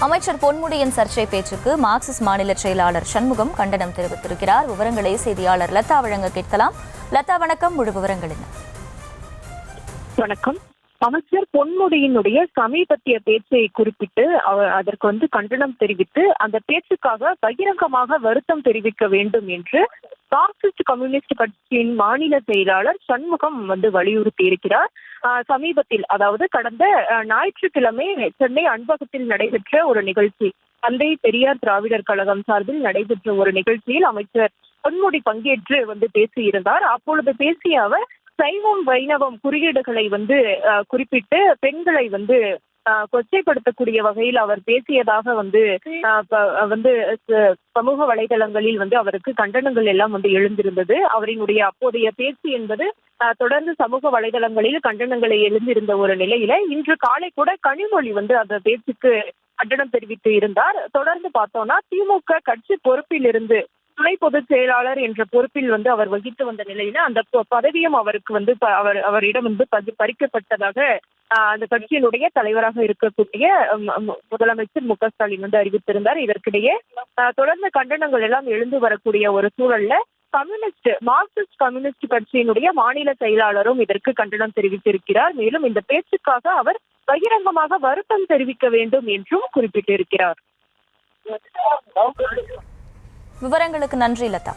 அமைச்சர் பொன்முடியின் சர்ச்சை பேச்சுக்கு மார்க்சிஸ்ட் மாநில செயலாளர் சண்முகம் கண்டனம் தெரிவித்திருக்கிறார். விவரங்களை செய்தியாளர் லதா வழங்க கேட்கலாம். லதா வணக்கம், முழு விவரங்கள் என்ன? வணக்கம். அமைச்சர் பொன்முடியினுடைய சமீபத்திய பேச்சை குறிப்பிட்டு அதற்கு கண்டனம் தெரிவித்து அந்த பேச்சுக்காக பகிரங்கமாக வருத்தம் தெரிவிக்க வேண்டும் என்று மார்க்சிஸ்ட் கம்யூனிஸ்ட் கட்சியின் மாநில செயலாளர் சண்முகம் வலியுறுத்தி இருக்கிறார். சமீபத்தில், அதாவது கடந்த ஞாயிற்றுக்கிழமை சென்னை அன்பகத்தில் நடைபெற்ற ஒரு நிகழ்ச்சி, தந்தை பெரியார் திராவிடர் கழகம் சார்பில் நடைபெற்ற ஒரு நிகழ்ச்சியில் அமைச்சர் பொன்முடி பங்கேற்று பேசியிருந்தார். அப்பொழுது பேசிய அவர் சைவம் வைணவம் குறியீடுகளை குறிப்பிட்டு பெண்களை கொச்சைப்படுத்தக்கூடிய வகையில் அவர் பேசியதாக சமூக வலைதளங்களில் அவருக்கு கண்டனங்கள் எல்லாம் எழுந்திருந்தது. அவரினுடைய அப்போதைய பேச்சு என்பது தொடர்ந்து சமூக வலைதளங்களில் கண்டனங்களை எழுந்திருந்த ஒரு நிலையில இன்று காலை கூட கனிமொழி அந்த பேச்சுக்கு கண்டனம் தெரிவித்து இருந்தார். தொடர்ந்து பார்த்தோம்னா திமுக கட்சி பொறுப்பில் இருந்து துணை பொதுச் செயலாளர் என்ற பொறுப்பில் அவர் வகித்து வந்த நிலையில அந்த பதவியும் அவருக்கு அவரிடம் பறிக்கப்பட்டதாக அந்த கட்சியினுடைய தலைவராக இருக்கக்கூடிய முதலமைச்சர் மு.க.ஸ்டாலின் அறிவித்திருந்தார். இதற்கிடையே தொடர்ந்து கண்டனங்கள் எல்லாம் எழுந்து வரக்கூடிய ஒரு சூழல்ல மார்க்சிஸ்ட் கம்யூனிஸ்ட் கட்சியினுடைய மாநில செயலாளரும் இதற்கு கண்டனம் தெரிவித்திருக்கிறார். மேலும் இந்த பேச்சுக்காக அவர் பகிரங்கமாக வருத்தம் தெரிவிக்க வேண்டும் என்றும் குறிப்பிட்டிருக்கிறார். விவரங்களுக்கு நன்றி லதா.